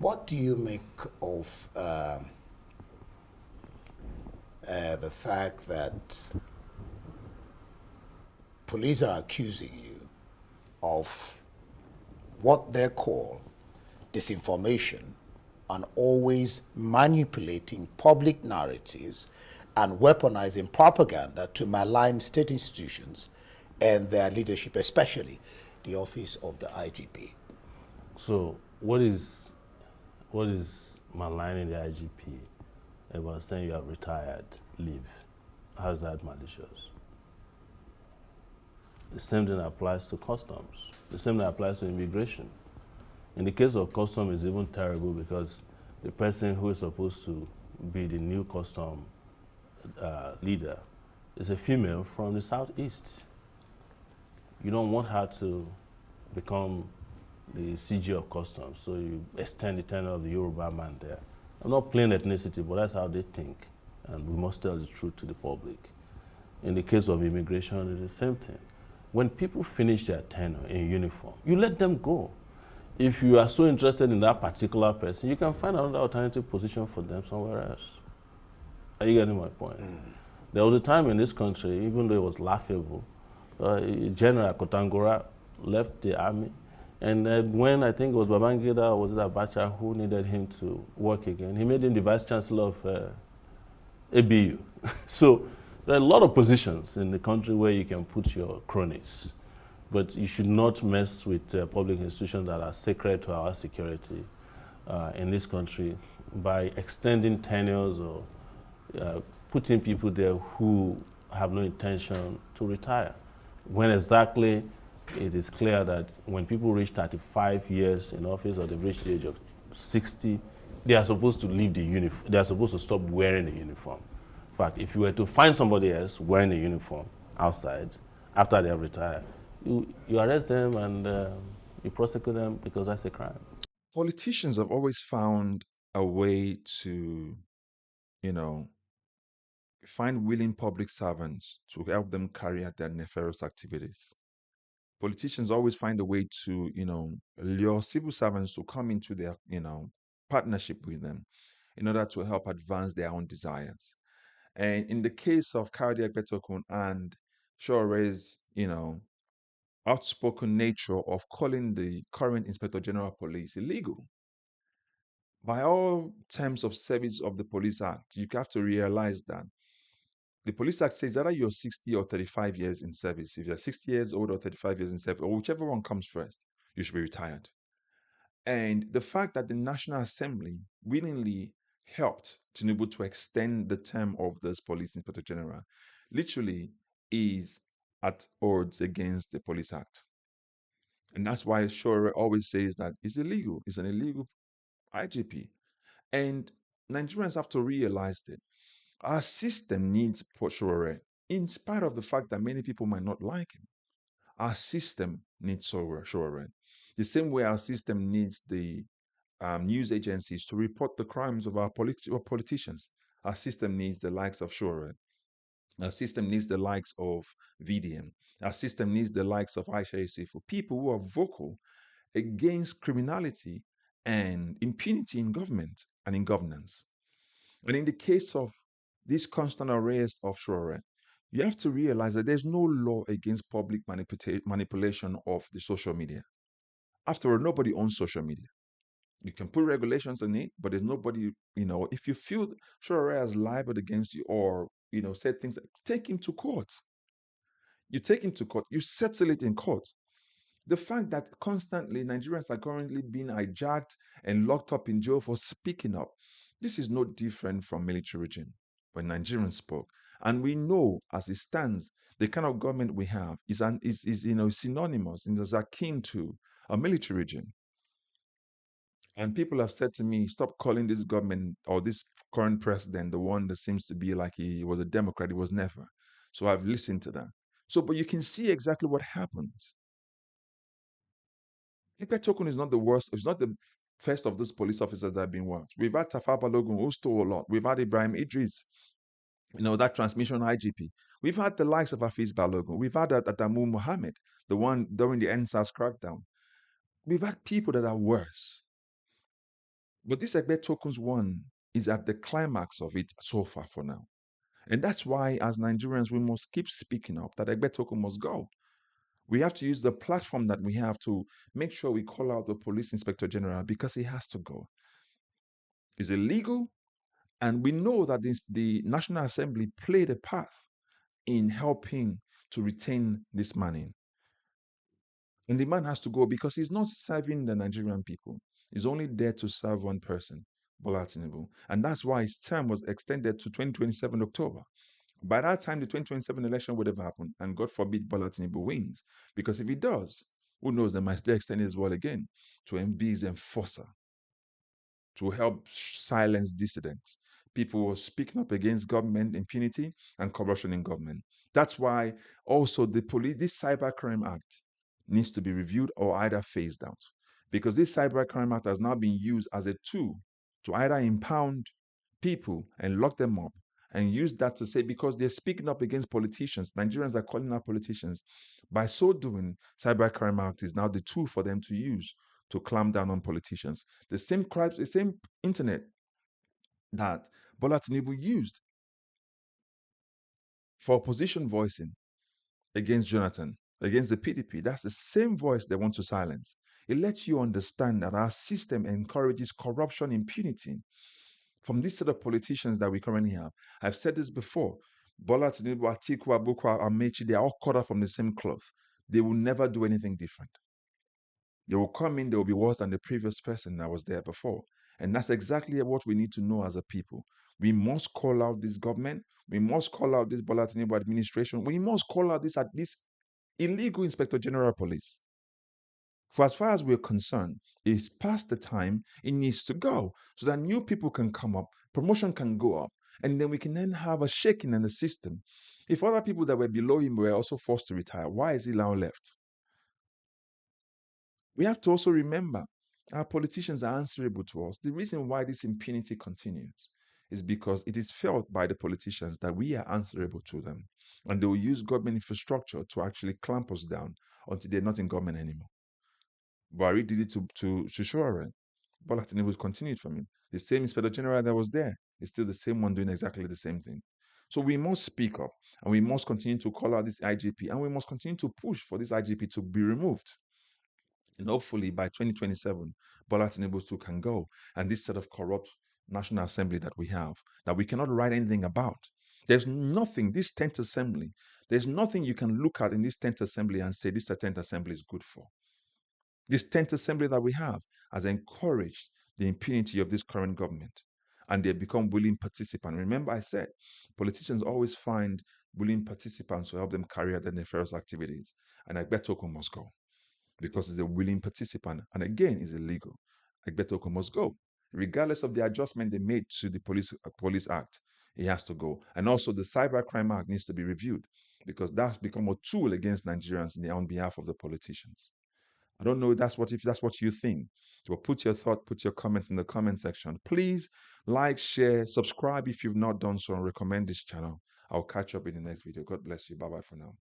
What do you make of the fact that police are accusing you of what they call disinformation and always manipulating public narratives and weaponizing propaganda to malign state institutions and their leadership, especially the office of the IGP? So what is maligning the IGP about saying you have retired, leave? How's that malicious? The same thing applies to customs. The same thing applies to immigration. In the case of custom, it's even terrible because the person who is supposed to be the new custom leader is a female from the southeast. You don't want her to become the CG of customs, so you extend the tenure of the Yoruba man there. I'm not playing ethnicity, but that's how they think, and we must tell the truth to the public. In the case of immigration, it's the same thing. When people finish their tenure in uniform, you let them go. If you are so interested in that particular person, you can find another alternative position for them somewhere else. Are you getting my point? There was a time in this country, even though it was laughable, General Kotangora left the army, and when I think it was Babangida or was it Abacha who needed him to work again, he made him the vice chancellor of ABU. So there are a lot of positions in the country where you can put your cronies, but you should not mess with public institutions that are sacred to our security in this country by extending tenures or putting people there who have no intention to retire. When exactly it is clear that when people reach 35 years in office or they've reached the age of 60, they are supposed to leave the uniform. They are supposed to stop wearing the uniform. In fact, if you were to find somebody else wearing a uniform outside after they have retired, you arrest them and you prosecute them because that's a crime. Politicians have always found a way to, you know, find willing public servants to help them carry out their nefarious activities. Politicians always find a way to, lure civil servants to come into their, partnership with them in order to help advance their own desires. And in the case of Kayode Egbetokun and Sowore's, outspoken nature of calling the current Inspector General of Police illegal, by all terms of service of the Police Act, you have to realize that the Police Act says either you're 60 or 35 years in service. If you're 60 years old or 35 years in service, or whichever one comes first, you should be retired. And the fact that the National Assembly willingly helped Tinubu to extend the term of this Police Inspector General literally is at odds against the Police Act. And that's why Sowore always says that it's illegal. It's an illegal IGP. And Nigerians have to realize that our system needs Sowore, in spite of the fact that many people might not like him. Our system needs Sowore. The same way our system needs the news agencies to report the crimes of our politicians. Our system needs the likes of Sowore. Our system needs the likes of VDM. Our system needs the likes of Aisha Yesufu, people who are vocal against criminality and impunity in government and in governance. And in the case of this constant arrest of Sowore, you have to realize that there's no law against public manipulation of the social media. After all, nobody owns social media. You can put regulations on it, but there's nobody, if you feel Sowore has lied against you or, said things, take him to court. You take him to court, you settle it in court. The fact that constantly Nigerians are currently being hijacked and locked up in jail for speaking up, this is no different from military regime when Nigerians spoke. And we know as it stands, the kind of government we have is synonymous and is akin to a military regime. And people have said to me, stop calling this government or this current president the one that seems to be like he was a Democrat. He was never. So I've listened to them. So, but you can see exactly what happens. Egbetokun is not the worst. It's not the first of those police officers that have been worked. We've had Tafa Balogun who stole a lot. We've had Ibrahim Idris, that transmission IGP. We've had the likes of Hafiz Balogun. We've had Adamu Mohammed, the one during the NSAS crackdown. We've had people that are worse. But this Egbetokun's one is at the climax of it so far for now. And that's why, as Nigerians, we must keep speaking up that Egbetokun must go. We have to use the platform that we have to make sure we call out the police inspector general because he has to go. It's illegal, and we know that the National Assembly played a part in helping to retain this man in. And the man has to go because he's not serving the Nigerian people. He's only there to serve one person, Bola Tinubu. And that's why his term was extended to 2027 October. By that time, the 2027 election would have happened, and God forbid Bola Tinubu wins. Because if he does, who knows, they might still extend his role again to be his enforcer, to help silence dissidents, people who are speaking up against government impunity and corruption in government. That's why also this Cybercrime Act needs to be reviewed or either phased out. Because this Cybercrime Act has now been used as a tool to either impound people and lock them up and use that to say, because they're speaking up against politicians, Nigerians are calling out politicians. By so doing, Cybercrime Act is now the tool for them to use to clamp down on politicians. The same crimes, the same internet that Bola Tinubu used for opposition voicing against Jonathan, against the PDP, that's the same voice they want to silence. It lets you understand that our system encourages corruption, impunity from this set of politicians that we currently have. I've said this before. Bola Tinubu, Atiku Abubakar, Amechi, they are all cut off from the same cloth. They will never do anything different. They will come in, they will be worse than the previous person that was there before. And that's exactly what we need to know as a people. We must call out this government. We must call out this Bola Tinubu administration. We must call out this illegal Inspector General Police. For as far as we're concerned, it's past the time it needs to go so that new people can come up, promotion can go up, and then we can then have a shaking in the system. If other people that were below him were also forced to retire, why is he now left? We have to also remember our politicians are answerable to us. The reason why this impunity continues is because it is felt by the politicians that we are answerable to them. And they will use government infrastructure to actually clamp us down until they're not in government anymore. Buhari did it to Sowore. Bola Tinubu continued from him. The same Inspector General that was there is still the same one doing exactly the same thing. So we must speak up and we must continue to call out this IGP and we must continue to push for this IGP to be removed. And hopefully by 2027, Bola Tinubu too can go. And this set of corrupt National Assembly that we have, that we cannot write anything about. There's nothing, this 10th Assembly, there's nothing you can look at in this 10th Assembly and say this 10th Assembly is good for. This 10th Assembly that we have has encouraged the impunity of this current government. And they become willing participants. Remember, I said politicians always find willing participants to help them carry out their nefarious activities. And Egbetokun must go because he's a willing participant. And again, it's illegal. Egbetokun must go. Regardless of the adjustment they made to the Police Act, he has to go. And also the Cybercrime Act needs to be reviewed because that's become a tool against Nigerians on behalf of the politicians. I don't know if that's what you think. So put your comments in the comment section. Please like, share, subscribe if you've not done so, and recommend this channel. I'll catch up in the next video. God bless you. Bye-bye for now.